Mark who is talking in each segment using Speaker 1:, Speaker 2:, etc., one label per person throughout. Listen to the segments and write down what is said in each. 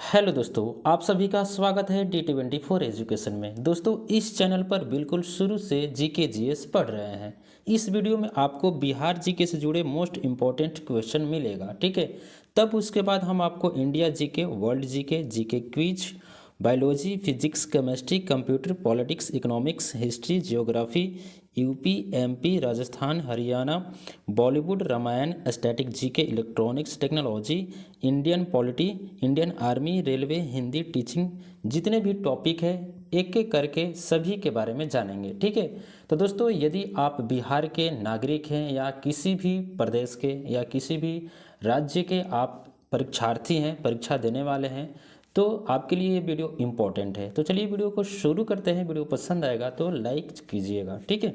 Speaker 1: Hello दोस्तों, आप सभी का स्वागत है D24 एजुकेशन में। दोस्तों, इस चैनल पर बिल्कुल शुरू से जीके जीएस पढ़ रहे हैं। इस वीडियो में आपको बिहार जीके से जुड़े मोस्ट इम्पॉर्टेंट क्वेश्चन मिलेगा, ठीक है। तब उसके बाद हम आपको India GK, world GK, GK quiz, biology, physics, chemistry, computer, politics, economics, history, geography, UP, MP, Rajasthan, Haryana, Bollywood, Ramayana, static GK, electronics, technology, Indian polity, Indian army, railway, Hindi, teaching, जितने भी टॉपिक है एक एक करके सभी के बारे में जानेंगे, ठीक है। तो दोस्तों, यदि आप बिहार के नागरिक हैं या किसी भी प्रदेश के या किसी भी राज्य के आप परीक्षार्थी हैं, परीक्षा देने वाले हैं, तो आपके लिए ये वीडियो इम्पोर्टेंट है। तो चलिए वीडियो को शुरू करते हैं। वीडियो पसंद आएगा तो लाइक कीजिएगा, ठीक है।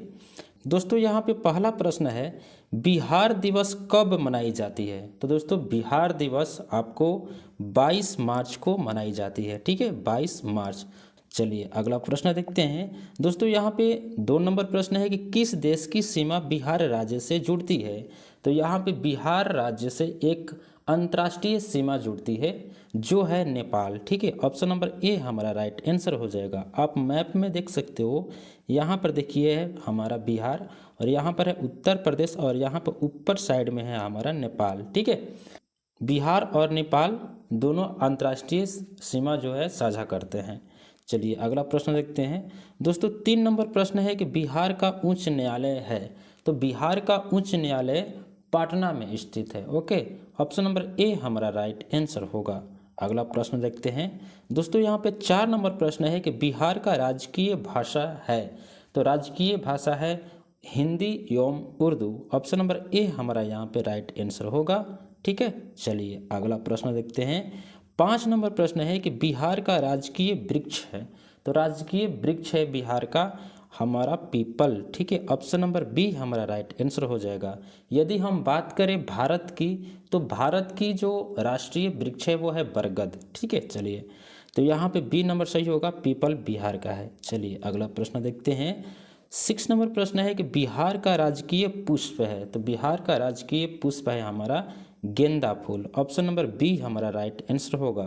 Speaker 1: दोस्तों, यहाँ पे पहला प्रश्न है, बिहार दिवस कब मनाई जाती है? तो दोस्तों, बिहार दिवस आपको 22 मार्च को मनाई जाती है, ठीक है, 22 मार्च। चलिए अगला प्रश्न देखते हैं। दोस्तों, यहाँ पे 2 नंबर प्रश्न है कि किस देश की सीमा बिहार राज्य से जुड़ती है? तो यहाँ पे बिहार राज्य से एक अंतर्राष्ट्रीय सीमा जुड़ती है जो है नेपाल, ठीक है। ऑप्शन नंबर ए हमारा राइट आंसर हो जाएगा। आप मैप में देख सकते हो, यहाँ पर देखिए है हमारा बिहार और यहाँ पर है उत्तर प्रदेश और यहाँ पर ऊपर साइड में है हमारा नेपाल, ठीक है। बिहार और नेपाल दोनों अंतर्राष्ट्रीय सीमा जो है साझा करते हैं। चलिए अगला प्रश्न देखते हैं। दोस्तों, 3 नंबर प्रश्न है कि बिहार का उच्च न्यायालय है? तो बिहार का उच्च न्यायालय पटना में स्थित है, ओके। ऑप्शन नंबर ए हमारा राइट आंसर होगा। अगला प्रश्न देखते हैं। दोस्तों, यहाँ पे 4 नंबर प्रश्न है कि बिहार का राजकीय भाषा है? तो राजकीय भाषा है हिंदी एवं उर्दू। ऑप्शन नंबर ए हमारा यहाँ पे राइट आंसर होगा, ठीक है। चलिए अगला प्रश्न देखते हैं। 5 नंबर प्रश्न है कि बिहार का राजकीय वृक्ष है? तो राजकीय वृक्ष है बिहार का हमारा पीपल, ठीक है। ऑप्शन नंबर बी हमारा राइट आंसर हो जाएगा। यदि हम बात करें भारत की, तो भारत की जो राष्ट्रीय वृक्ष है वो है बरगद, ठीक है। चलिए तो यहाँ पे बी नंबर सही होगा, पीपल बिहार का है। चलिए अगला प्रश्न देखते हैं। 6 नंबर प्रश्न है कि बिहार का राजकीय पुष्प है? तो बिहार का राजकीय पुष्प है हमारा गेंदा फूल। ऑप्शन नंबर बी हमारा राइट आंसर होगा।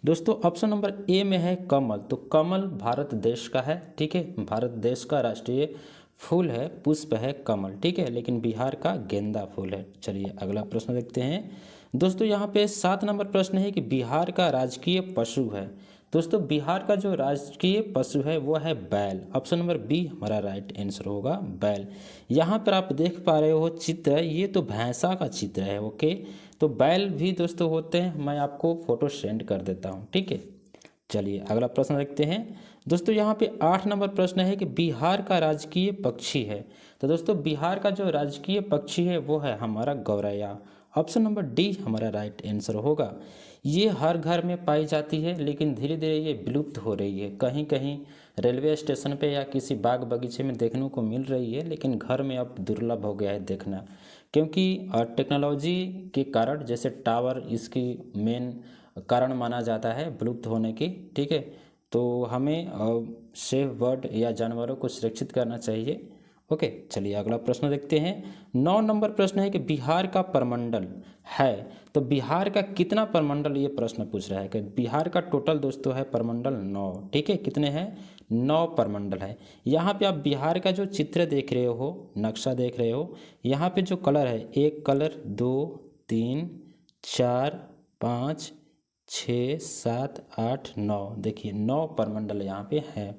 Speaker 1: दोस्तों, ऑप्शन नंबर ए में है कमल। तो कमल भारत देश का है, ठीक है, भारत देश का राष्ट्रीय फूल है, पुष्प है कमल, ठीक है, लेकिन बिहार का गेंदा फूल है। चलिए अगला प्रश्न देखते हैं। दोस्तों, यहाँ पे 7 नंबर प्रश्न है कि बिहार का राजकीय पशु है? दोस्तों, बिहार का जो राजकीय पशु है वो है बैल। ऑप्शन नंबर बी हमारा राइट आंसर होगा, बैल। यहाँ पर आप देख पा रहे हो चित्र, ये तो भैंसा का चित्र है, ओके। तो बैल भी दोस्तों होते हैं, मैं आपको फोटो सेंड कर देता हूँ, ठीक है। चलिए अगला प्रश्न देखते हैं। दोस्तों, यहाँ पे 8 नंबर प्रश्न है कि बिहार का राजकीय पक्षी है? तो दोस्तों, बिहार का जो राजकीय पक्षी है वो है हमारा गौरैया। ऑप्शन नंबर डी हमारा राइट आंसर होगा। ये हर घर में पाई जाती है, लेकिन धीरे धीरे ये विलुप्त हो रही है। कहीं कहीं रेलवे स्टेशन पे या किसी बाग बगीचे में देखने को मिल रही है, लेकिन घर में अब दुर्लभ हो गया है देखना, क्योंकि टेक्नोलॉजी के कारण, जैसे टावर इसकी मेन कारण माना जाता है विलुप्त होने की, ठीक है। तो हमें सेफ बर्ड या जानवरों को सुरक्षित करना चाहिए, ओके। चलिए अगला प्रश्न देखते हैं। 9 नंबर प्रश्न है कि बिहार का प्रमंडल है? तो बिहार का कितना प्रमंडल, ये प्रश्न पूछ रहा है कि बिहार का टोटल दोस्तों है प्रमंडल 9, ठीक है। कितने हैं? 9 प्रमंडल है। यहाँ पे आप बिहार का जो चित्र देख रहे हो, नक्शा देख रहे हो, यहाँ पे जो कलर है, एक कलर, 2, 3, 4, 5, 6, 7, 8, 9, देखिए 9 प्रमंडल यहाँ पे है।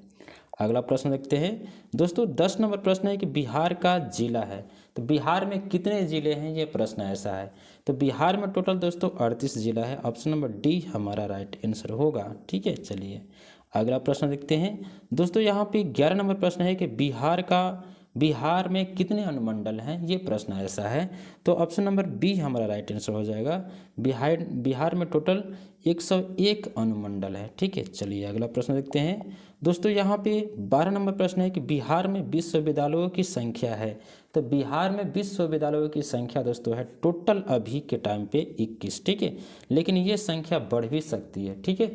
Speaker 1: अगला प्रश्न देखते हैं। दोस्तों, 10 नंबर प्रश्न है कि बिहार का जिला है? तो बिहार में कितने जिले हैं, ये प्रश्न ऐसा है। तो बिहार में टोटल दोस्तों 38 जिला है। ऑप्शन नंबर डी हमारा राइट आंसर होगा, ठीक है। चलिए अगला प्रश्न देखते हैं। दोस्तों, यहाँ पे 11 नंबर प्रश्न है कि बिहार में कितने अनुमंडल हैं, ये प्रश्न ऐसा है। तो ऑप्शन नंबर बी हमारा राइट आंसर हो जाएगा। बिहार में टोटल 101 अनुमंडल है, ठीक है। चलिए अगला प्रश्न देखते हैं। दोस्तों, यहाँ पे 12 नंबर प्रश्न है कि बिहार में विश्वविद्यालयों की संख्या है? तो बिहार में विश्वविद्यालयों की संख्या दोस्तों है टोटल अभी के टाइम पे 21, ठीक है, लेकिन ये संख्या बढ़ भी सकती है, ठीक है,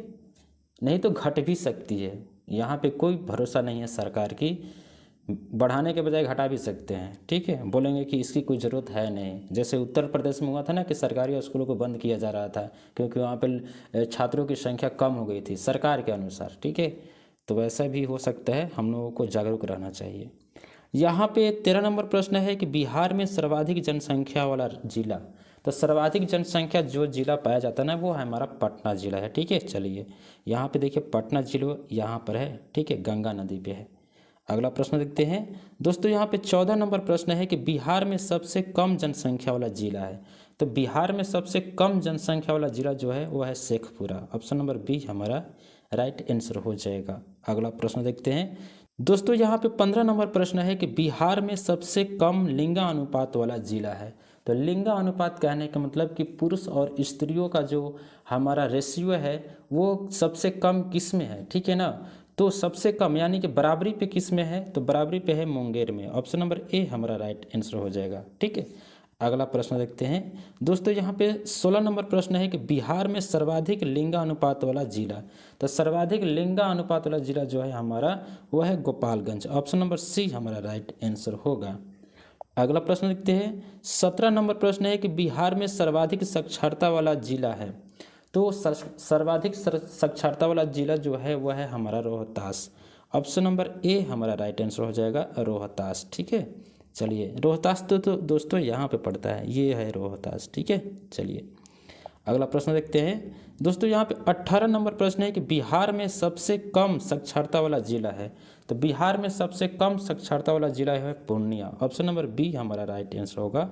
Speaker 1: नहीं तो घट भी सकती है। यहाँ पे कोई भरोसा नहीं है सरकार की बढ़ाने के बजाय घटा भी सकते हैं, ठीक है। बोलेंगे कि इसकी कोई ज़रूरत है नहीं, जैसे उत्तर प्रदेश में हुआ था ना कि सरकारी स्कूलों को बंद किया जा रहा था क्योंकि वहाँ पे छात्रों की संख्या कम हो गई थी सरकार के अनुसार, ठीक है। तो वैसा भी हो सकता है, हम लोगों को जागरूक रहना चाहिए। यहाँ पे 13 नंबर प्रश्न है कि बिहार में सर्वाधिक जनसंख्या वाला जिला। तो सर्वाधिक जनसंख्या जो जिला पाया जाता है ना वो है हमारा पटना जिला है, ठीक है। चलिए यहाँ पे देखिए पटना जिला यहाँ पर है, ठीक है, गंगा नदी पे है। अगला प्रश्न देखते हैं दोस्तों, यहाँ पे 14 नंबर प्रश्न है कि बिहार में सबसे कम जनसंख्या वाला जिला है। तो बिहार में सबसे कम जनसंख्या वाला जिला जो है वो है शेखपुरा। ऑप्शन नंबर बी हमारा राइट आंसर हो जाएगा। अगला प्रश्न देखते हैं दोस्तों, यहाँ पे 15 नंबर प्रश्न है कि बिहार में सबसे कम लिंगा अनुपात वाला जिला है। तो लिंगा अनुपात कहने का मतलब कि पुरुष और स्त्रियों का जो हमारा रेशियो है वो सबसे कम किस में है, ठीक है ना। तो सबसे कम यानी कि बराबरी पे किस में है, तो बराबरी पे है मुंगेर में। ऑप्शन नंबर ए हमारा राइट आंसर हो जाएगा, ठीक है। अगला प्रश्न देखते हैं दोस्तों, यहाँ पे 16 नंबर प्रश्न है कि बिहार में सर्वाधिक लिंगा अनुपात वाला जिला। तो सर्वाधिक लिंगा अनुपात वाला जिला जो है हमारा वो है गोपालगंज। ऑप्शन नंबर सी हमारा राइट आंसर होगा। अगला प्रश्न देखते हैं 17 नंबर प्रश्न है कि बिहार में सर्वाधिक साक्षरता वाला जिला है। तो सर्वाधिक साक्षरता वाला जिला जो है वह है हमारा रोहतास। ऑप्शन नंबर ए हमारा राइट आंसर हो जाएगा रोहतास, ठीक है। चलिए रोहतास तो दोस्तों यहाँ पे पड़ता है, ये है रोहतास, ठीक है। चलिए अगला प्रश्न देखते हैं दोस्तों, यहाँ पे 18 नंबर प्रश्न है कि बिहार में सबसे कम साक्षरता वाला जिला है। तो बिहार में सबसे कम साक्षरता वाला जिला है पूर्णिया। ऑप्शन नंबर बी हमारा राइट आंसर होगा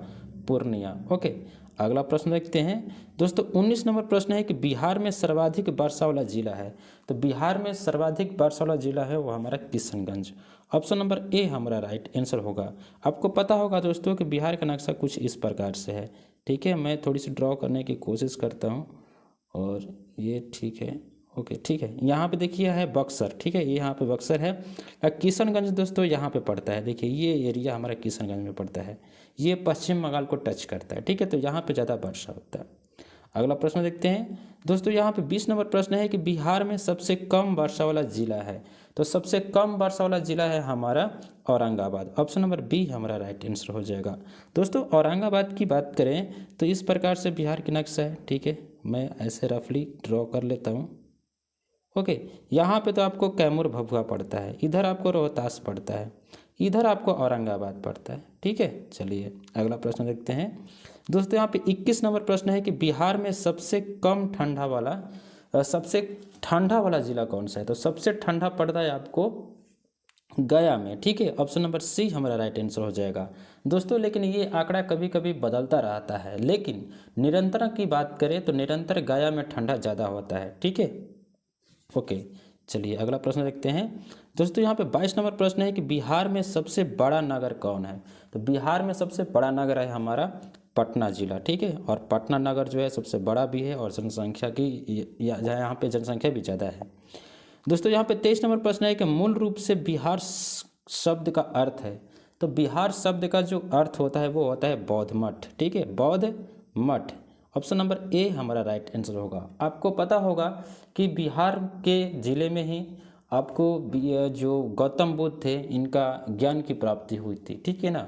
Speaker 1: पूर्णिया, ओके। अगला प्रश्न देखते हैं दोस्तों, 19 नंबर प्रश्न है कि बिहार में सर्वाधिक वर्षा वाला जिला है। तो बिहार में सर्वाधिक वर्षा वाला जिला है वो हमारा किशनगंज। ऑप्शन नंबर ए हमारा राइट आंसर होगा। आपको पता होगा दोस्तों कि बिहार का नक्शा कुछ इस प्रकार से है, ठीक है। मैं थोड़ी सी ड्रॉ करने की कोशिश करता हूँ और ये ठीक है, ओके ठीक है। यहाँ पे देखिए है बक्सर, ठीक है, ये यहाँ पे बक्सर है। किशनगंज दोस्तों यहाँ पे पड़ता है, देखिए ये एरिया हमारा किशनगंज में पड़ता है, ये पश्चिम बंगाल को टच करता है, ठीक है। तो यहाँ पे ज़्यादा वर्षा होता है। अगला प्रश्न देखते हैं दोस्तों, यहाँ पे 20 नंबर प्रश्न है कि बिहार में सबसे कम वर्षा वाला जिला है। तो सबसे कम वर्षा वाला जिला है हमारा औरंगाबाद। ऑप्शन नंबर बी हमारा राइट आंसर हो जाएगा। दोस्तों औरंगाबाद की बात करें तो इस प्रकार से बिहार की नक्शा है, ठीक है। मैं ऐसे रफली ड्रॉ कर लेता हूँ, ओके। यहाँ पे तो आपको कैमूर भभुआ पड़ता है, इधर आपको रोहतास पड़ता है, इधर आपको औरंगाबाद पड़ता है, ठीक है। चलिए अगला प्रश्न देखते हैं दोस्तों, यहाँ पे 21 नंबर प्रश्न है कि बिहार में सबसे ठंडा वाला जिला कौन सा है। तो सबसे ठंडा पड़ता है आपको गया में, ठीक है। ऑप्शन नंबर सी हमारा राइट आंसर हो जाएगा दोस्तों। लेकिन ये आंकड़ा कभी कभी बदलता रहता है, लेकिन निरंतर की बात करें तो निरंतर गया में ठंडा ज़्यादा होता है, ठीक है, ओके। चलिए अगला प्रश्न देखते हैं दोस्तों, यहाँ पे 22 नंबर प्रश्न है कि बिहार में सबसे बड़ा नगर कौन है। तो बिहार में सबसे बड़ा नगर है हमारा पटना जिला, ठीक है। और पटना नगर जो है सबसे बड़ा भी है और जनसंख्या की यहाँ पे जनसंख्या भी ज़्यादा है दोस्तों। यहाँ पे 23 नंबर प्रश्न है कि मूल रूप से बिहार शब्द का अर्थ है। तो बिहार शब्द का जो अर्थ होता है वो होता है बौद्ध मठ, ठीक है, बौद्ध मठ। ऑप्शन नंबर ए हमारा राइट आंसर होगा। आपको पता होगा कि बिहार के ज़िले में ही आपको जो गौतम बुद्ध थे इनका ज्ञान की प्राप्ति हुई थी, ठीक है ना।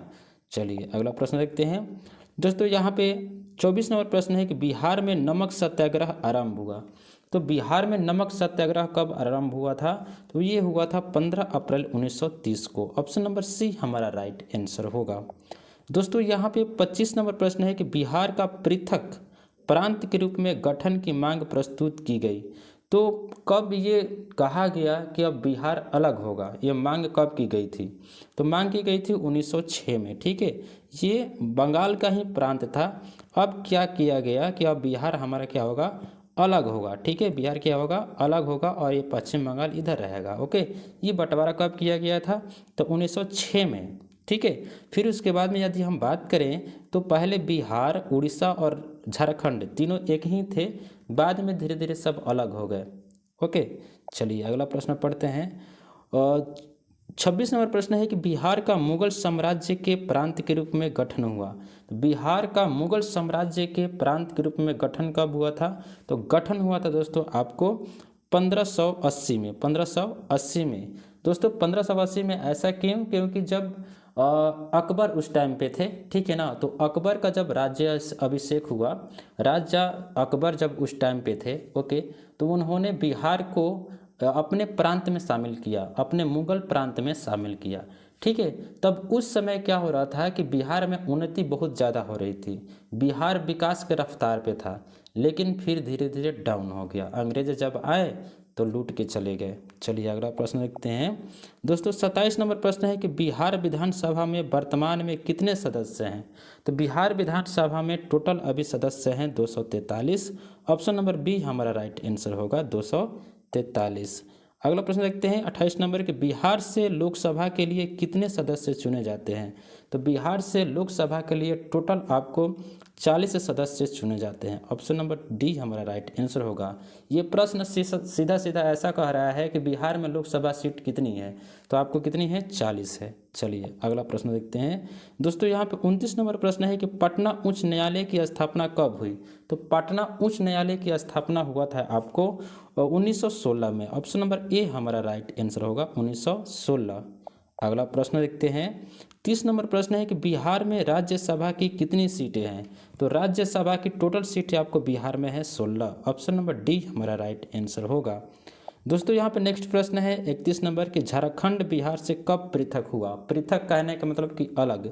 Speaker 1: चलिए अगला प्रश्न देखते हैं दोस्तों, यहाँ पे 24 नंबर प्रश्न है कि बिहार में नमक सत्याग्रह आरंभ हुआ। तो बिहार में नमक सत्याग्रह कब आरंभ हुआ था। तो ये हुआ था 15 अप्रैल 1930 को। ऑप्शन नंबर सी हमारा राइट आंसर होगा दोस्तों। यहाँ पे 25 नंबर प्रश्न है कि बिहार का पृथक प्रांत के रूप में गठन की मांग प्रस्तुत की गई। तो कब ये कहा गया कि अब बिहार अलग होगा, ये मांग कब की गई थी। तो मांग की गई थी 1906 में, ठीक है। ये बंगाल का ही प्रांत था। अब क्या किया गया कि अब बिहार हमारा क्या होगा, अलग होगा, ठीक है। बिहार क्या होगा, अलग होगा और ये पश्चिम बंगाल इधर रहेगा, ओके। ये बंटवारा कब किया गया था, तो 1906 में, ठीक है। फिर उसके बाद में यदि हम बात करें तो पहले बिहार, उड़ीसा और झारखंड तीनों एक ही थे, बाद में धीरे धीरे सब अलग हो गए, ओके। चलिए अगला प्रश्न पढ़ते हैं। 26 नंबर प्रश्न है कि बिहार का मुगल साम्राज्य के प्रांत के रूप में गठन हुआ। तो बिहार का मुगल साम्राज्य के प्रांत के रूप में गठन कब हुआ था। तो गठन हुआ था दोस्तों आपको 1580 में, 1580 में। दोस्तों 1580 में ऐसा क्यों? क्योंकि जब अकबर उस टाइम पे थे, ठीक है ना, तो अकबर का जब राज्य अभिषेक हुआ, राजा अकबर जब उस टाइम पे थे, ओके, तो उन्होंने बिहार को अपने प्रांत में शामिल किया, अपने मुगल प्रांत में शामिल किया, ठीक है। तब उस समय क्या हो रहा था कि बिहार में उन्नति बहुत ज़्यादा हो रही थी, बिहार विकास के रफ्तार पे था, लेकिन फिर धीरे धीरे डाउन हो गया। अंग्रेज जब आए तो लूट के चले गए। चलिए अगला प्रश्न देखते हैं। दोस्तों 27 नंबर प्रश्न है कि बिहार विधानसभा में वर्तमान में कितने सदस्य हैं? तो बिहार विधानसभा में टोटल अभी सदस्य हैं 243। ऑप्शन नंबर बी हमारा राइट आंसर होगा, 243। अगला प्रश्न देखते हैं 28 नंबर के, बिहार से लोकसभा के लिए कितने सदस्य चुने जाते हैं? तो बिहार से लोकसभा के लिए टोटल आपको 40 सदस्य चुने जाते हैं। ऑप्शन नंबर डी हमारा राइट आंसर होगा। ये प्रश्न सीधा सीधा ऐसा कह रहा है कि बिहार में लोकसभा सीट कितनी है, तो आपको कितनी है? 40 है। चलिए अगला प्रश्न देखते हैं। दोस्तों यहाँ पे 29 नंबर प्रश्न है कि पटना उच्च न्यायालय की स्थापना कब हुई? तो पटना उच्च न्यायालय की स्थापना हुआ था आपको 1916 में। ऑप्शन नंबर ए हमारा राइट आंसर होगा, 1916। अगला प्रश्न देखते हैं। 30 नंबर प्रश्न है कि बिहार में राज्यसभा की कितनी सीटें हैं? तो राज्यसभा की टोटल सीटें आपको बिहार में है 16। ऑप्शन नंबर डी हमारा राइट आंसर होगा। दोस्तों यहाँ पे नेक्स्ट प्रश्न है 31 नंबर कि झारखंड बिहार से कब पृथक हुआ? पृथक कहने का मतलब कि अलग।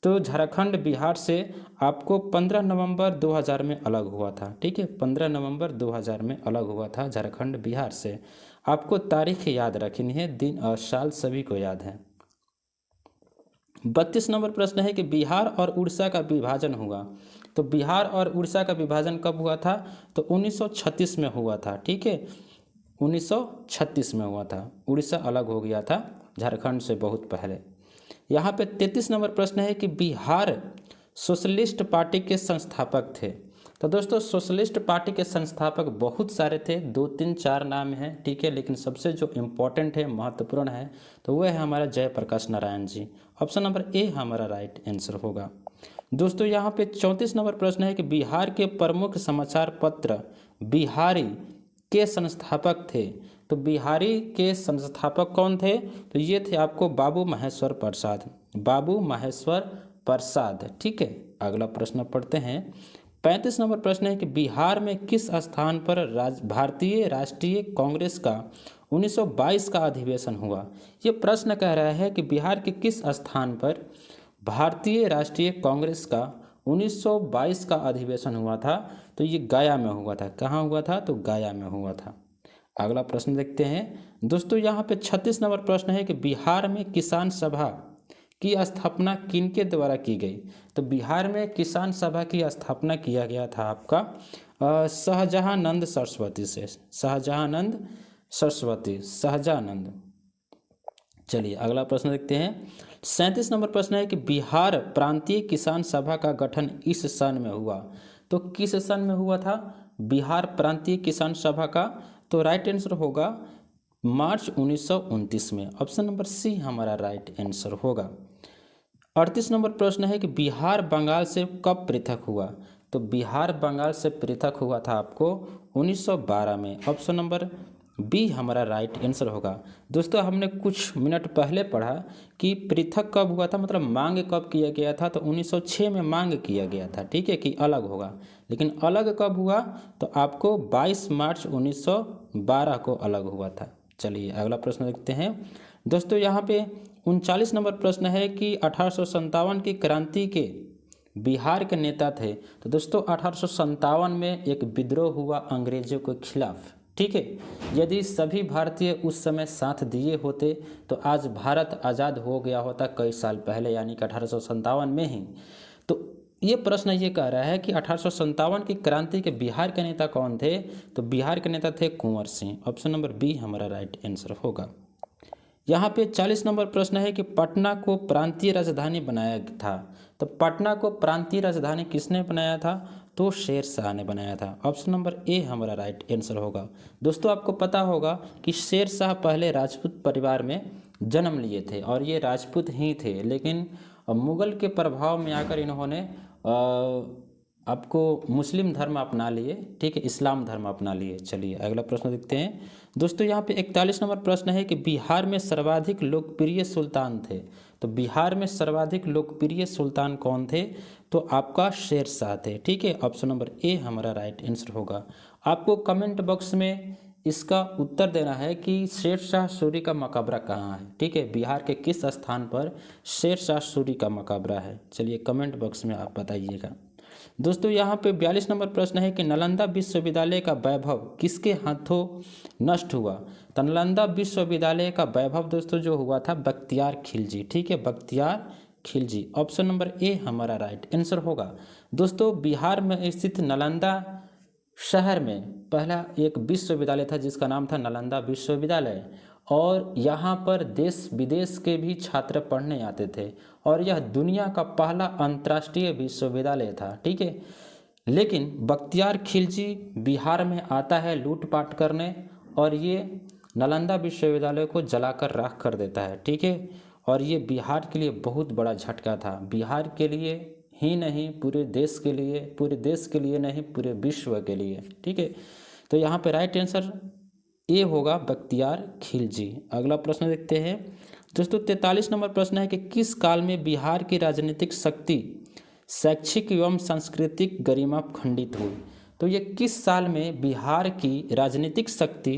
Speaker 1: तो झारखंड बिहार से आपको 15 नवंबर 2000 में अलग हुआ था, ठीक है, 15 नवंबर 2000 में अलग हुआ था झारखंड बिहार से। आपको तारीख याद रखनी है, दिन और साल सभी को याद है। 32 नंबर प्रश्न है कि बिहार और उड़ीसा का विभाजन हुआ। तो बिहार और उड़ीसा का विभाजन कब हुआ था? तो 1936 में हुआ था, ठीक है, 1936 में हुआ था। उड़ीसा अलग हो गया था झारखंड से बहुत पहले। यहाँ पे 33 नंबर प्रश्न है कि बिहार सोशलिस्ट पार्टी के संस्थापक थे। तो दोस्तों सोशलिस्ट पार्टी के संस्थापक बहुत सारे थे, 2 3 4 नाम हैं, ठीक है, लेकिन सबसे जो इम्पोर्टेंट है, महत्वपूर्ण है, तो वह है हमारा Jayaprakash Narayan ji. Option number A हमारा राइट आंसर होगा। दोस्तों यहाँ पे 34 नंबर प्रश्न है कि बिहार के प्रमुख समाचार पत्र बिहारी के संस्थापक थे। तो बिहारी के संस्थापक कौन थे? तो ये थे आपको बाबू महेश्वर प्रसाद, बाबू महेश्वर प्रसाद, ठीक है। अगला प्रश्न पढ़ते हैं। 35 नंबर प्रश्न है कि बिहार में किस स्थान पर भारतीय राष्ट्रीय कांग्रेस का 1922 का अधिवेशन हुआ? ये प्रश्न कह रहा है कि बिहार के किस स्थान पर भारतीय राष्ट्रीय कांग्रेस का 1922 का अधिवेशन हुआ था? तो ये गया में हुआ था। कहाँ हुआ था? तो गया में हुआ था। अगला प्रश्न देखते हैं। दोस्तों यहाँ पे 36 नंबर प्रश्न है कि बिहार में किसान सभा की स्थापना किनके द्वारा की गई? तो बिहार में किसान सभा की स्थापना किया गया था आपका शाहजहानंद सरस्वती से, शाहजहानंद सरस्वती, शाहजहानंद। चलिए अगला प्रश्न देखते हैं। 37 नंबर प्रश्न है कि बिहार प्रांतीय किसान सभा का गठन इस सन में हुआ। तो किस सन में हुआ था बिहार प्रांतीय किसान सभा का? तो राइट आंसर होगा मार्च 1929 में। ऑप्शन नंबर सी हमारा राइट आंसर होगा। 38 नंबर प्रश्न है कि बिहार बंगाल से कब पृथक हुआ? तो बिहार बंगाल से पृथक हुआ था आपको 1912 में। ऑप्शन नंबर बी हमारा राइट आंसर होगा। दोस्तों हमने कुछ मिनट पहले पढ़ा कि पृथक कब हुआ था, मतलब मांग कब किया गया था? तो 1906 में मांग किया गया था, ठीक है, कि अलग होगा। लेकिन अलग कब हुआ? तो आपको 22 मार्च 1912 को अलग हुआ था। चलिए अगला प्रश्न देखते हैं। दोस्तों यहाँ पे 39 नंबर प्रश्न है कि 1857 की क्रांति के बिहार के नेता थे। तो दोस्तों 1857 में एक विद्रोह हुआ अंग्रेजों के खिलाफ, ठीक है। यदि सभी भारतीय उस समय साथ दिए होते तो आज भारत आज़ाद हो गया होता कई साल पहले, यानी कि 1857 में ही। तो ये प्रश्न ये कह रहा है कि 1857 की क्रांति के बिहार के नेता कौन थे? तो बिहार के नेता थे Kunwar Singh. Option number B हमारा राइट आंसर होगा। यहाँ पे 40 नंबर प्रश्न है कि पटना को प्रांतीय राजधानी बनाया था। तो पटना को प्रांतीय राजधानी किसने बनाया था? तो शेर शाह ने बनाया था। ऑप्शन नंबर ए हमारा राइट आंसर होगा। दोस्तों आपको पता होगा कि शेर शाह पहले राजपूत परिवार में जन्म लिए थे और ये राजपूत ही थे, लेकिन मुगल के प्रभाव में आकर इन्होंने आपको मुस्लिम धर्म अपना लिए, ठीक है, इस्लाम धर्म अपना लिए। चलिए अगला प्रश्न देखते हैं दोस्तों। यहाँ पे 41 नंबर प्रश्न है कि बिहार में सर्वाधिक लोकप्रिय सुल्तान थे। तो बिहार में सर्वाधिक लोकप्रिय सुल्तान कौन थे? तो आपका शेरशाह थे, ठीक है। ऑप्शन नंबर ए हमारा राइट आंसर होगा। आपको कमेंट बॉक्स में इसका उत्तर देना है कि शेरशाह सूरी का मकबरा कहाँ है, ठीक है। बिहार के किस स्थान पर शेरशाह सूरी का मकबरा है? चलिए कमेंट बॉक्स में आप बताइएगा। दोस्तों यहाँ पे 42 नंबर प्रश्न है कि नालंदा विश्वविद्यालय का वैभव किसके हाथों नष्ट हुआ? तो नालंदा विश्वविद्यालय का वैभव दोस्तों जो हुआ था बख्तियार खिलजी, ठीक है, Bakhtiyar Khilji. Option number A हमारा राइट आंसर होगा। दोस्तों बिहार में स्थित नालंदा शहर में पहला एक विश्वविद्यालय था जिसका नाम था नालंदा विश्वविद्यालय, और यहाँ पर देश विदेश के भी छात्र पढ़ने आते थे, और यह दुनिया का पहला अंतर्राष्ट्रीय विश्वविद्यालय था, ठीक है। लेकिन बख्तियार खिलजी बिहार में आता है लूटपाट करने, और ये नालंदा विश्वविद्यालय को जलाकर राख कर देता है, ठीक है। और ये बिहार के लिए बहुत बड़ा झटका था, बिहार के लिए ही नहीं पूरे देश के लिए नहीं पूरे विश्व के लिए, ठीक है। तो यहाँ पे राइट आंसर ए होगा बख्तियार खिलजी। अगला प्रश्न देखते हैं दोस्तों। 43 नंबर प्रश्न है कि किस काल में बिहार की राजनीतिक शक्ति, शैक्षिक एवं सांस्कृतिक गरिमा खंडित हुई? तो ये किस साल में बिहार की राजनीतिक शक्ति,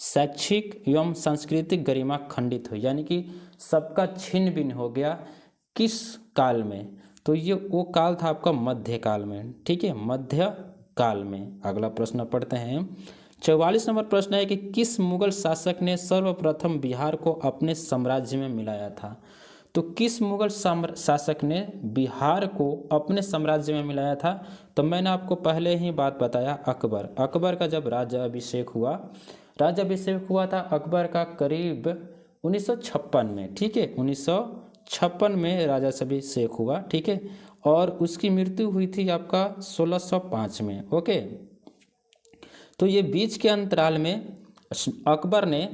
Speaker 1: शैक्षिक एवं सांस्कृतिक गरिमा खंडित हुई, यानी कि सबका छिन्न भिन्न हो गया, किस काल में? तो ये वो काल था आपका मध्य काल में, ठीक है, मध्य काल में। अगला प्रश्न पढ़ते हैं। 44 नंबर प्रश्न है कि किस मुगल शासक ने सर्वप्रथम बिहार को अपने साम्राज्य में मिलाया था? तो किस मुगल शासक ने बिहार को अपने साम्राज्य में मिलाया था? तो मैंने आपको पहले ही बात बताया, अकबर। अकबर का जब राज्याभिषेक हुआ था अकबर का करीब 1956 में, ठीक है, 1956 में राज्याभिषेक हुआ, ठीक है। और उसकी मृत्यु हुई थी आपका 1605 में, ओके। तो ये बीच के अंतराल में अकबर ने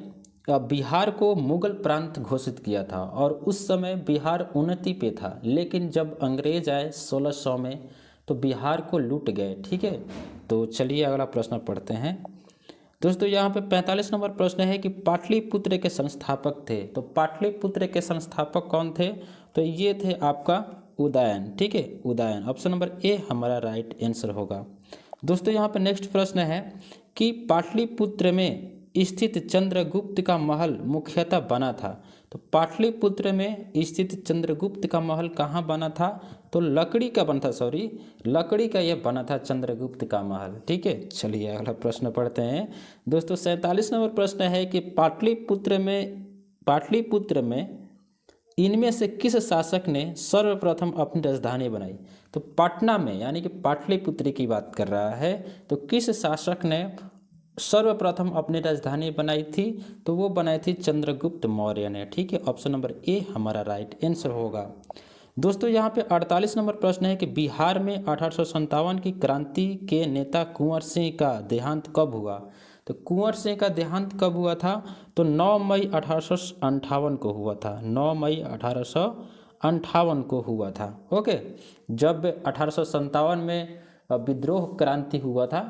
Speaker 1: बिहार को मुगल प्रांत घोषित किया था, और उस समय बिहार उन्नति पे था। लेकिन जब अंग्रेज आए 1600 में तो बिहार को लूट गए, ठीक है। तो चलिए अगला प्रश्न पढ़ते हैं दोस्तों। यहाँ पे 45 नंबर प्रश्न है कि पाटलिपुत्र के संस्थापक थे। तो पाटलिपुत्र के संस्थापक कौन थे? तो ये थे आपका उदयन, ठीक है, उदयन। ऑप्शन नंबर ए हमारा राइट आंसर होगा। दोस्तों यहाँ पे नेक्स्ट प्रश्न है कि पाटलिपुत्र में स्थित चंद्रगुप्त का महल मुख्यतः बना था। तो पाटलिपुत्र में स्थित चंद्रगुप्त का महल कहाँ बना था? तो लकड़ी का यह बना था चंद्रगुप्त का महल, ठीक है। चलिए अगला प्रश्न पढ़ते हैं दोस्तों। 47 नंबर प्रश्न है कि पाटलिपुत्र में इनमें से किस शासक ने सर्वप्रथम अपनी राजधानी बनाई? तो पटना में, यानी कि पाटलिपुत्र की बात कर रहा है, तो किस शासक ने सर्वप्रथम अपनी राजधानी बनाई थी? तो वो बनाई थी चंद्रगुप्त मौर्य ने, ठीक है। ऑप्शन नंबर ए हमारा राइट आंसर होगा। दोस्तों यहाँ पे 48 नंबर प्रश्न है कि बिहार में 1857 की क्रांति के नेता कुंवर सिंह का देहांत कब हुआ? तो कुंवर सिंह का देहांत कब हुआ था? तो 9 मई 1858 को हुआ था, 9 मई 1858 को हुआ था, ओके। जब 1857 में विद्रोह क्रांति हुआ था,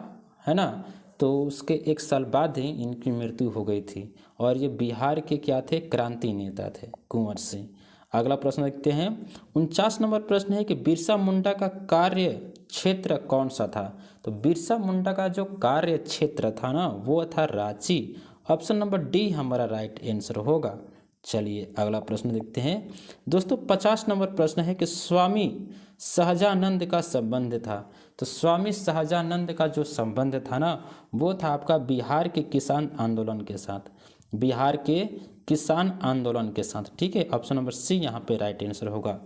Speaker 1: है ना, तो उसके एक साल बाद ही इनकी मृत्यु हो गई थी, और ये बिहार के क्या थे? क्रांति नेता थे कुंवर सिंह। अगला प्रश्न देखते हैं। 49 नंबर प्रश्न है कि बिरसा मुंडा का कार्य क्षेत्र कौन सा था? तो बिरसा मुंडा का जो कार्य क्षेत्र था ना, वो था रांची। ऑप्शन नंबर डी हमारा राइट आंसर होगा। चलिए अगला प्रश्न देखते हैं दोस्तों। 50 नंबर प्रश्न है कि स्वामी सहजानंद का संबंध था। तो स्वामी सहजानंद का जो संबंध था ना, वो था आपका बिहार के किसान आंदोलन के साथ, बिहार के किसान आंदोलन के साथ, ठीक है। ऑप्शन नंबर सी यहाँ पे राइट आंसर होगा।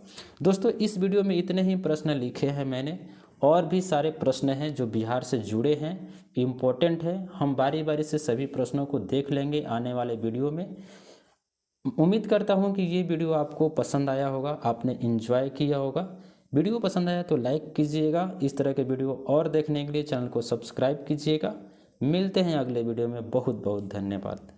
Speaker 1: दोस्तों इस वीडियो में इतने ही प्रश्न लिखे हैं मैंने, और भी सारे प्रश्न हैं जो बिहार से जुड़े हैं, इम्पोर्टेंट है। हम बारी बारी से सभी प्रश्नों को देख लेंगे आने वाले वीडियो में। उम्मीद करता हूँ कि ये वीडियो आपको पसंद आया होगा, आपने एंजॉय किया होगा। वीडियो पसंद आया तो लाइक कीजिएगा। इस तरह के वीडियो और देखने के लिए चैनल को सब्सक्राइब कीजिएगा। मिलते हैं अगले वीडियो में। बहुत बहुत धन्यवाद।